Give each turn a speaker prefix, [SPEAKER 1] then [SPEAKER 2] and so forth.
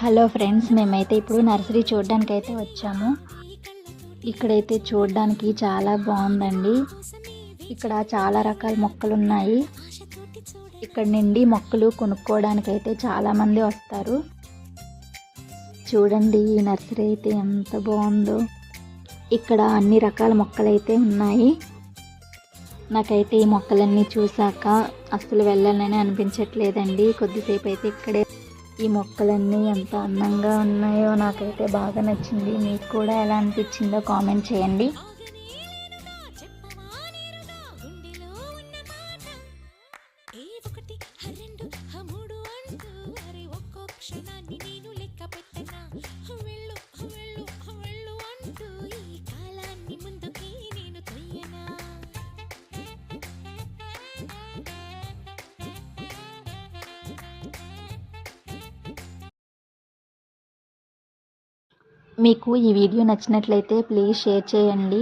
[SPEAKER 1] Hello friends, మేమైతే ఇప్పుడు nursery చూడడానికి అయితే వచ్చాము. ఇక్కడైతే చూడడానికి చాలా బాగుందండి. ఇక్కడ చాలా రకాల మొక్కలు ఉన్నాయి. ఇక్కడ నుండి మొక్కలు కొనుక్కోవడానికి అయితే చాలా మంది వస్తారు. చూడండి, ఈ నర్సరీ అయితే ఎంత బాగుందో. ఇక్కడ అన్ని రకాల మొక్కలు అయితే ఉన్నాయి. నాకైతే ఈ మొక్కలన్నీ చూసాక అస్సలు వెళ్ళాలని అనిపించట్లేదండి. కొద్దిసేపు అయితే ఇక్కడే ఈ మొక్కలన్నీ ఎంత అందంగా ఉన్నాయో నాకైతే బాగా నచ్చింది. మీకు కూడా ఎలా అనిపించిందో కామెంట్ చేయండి. మీకు ఈ వీడియో నచ్చినట్లయితే ప్లీజ్ షేర్ చేయండి.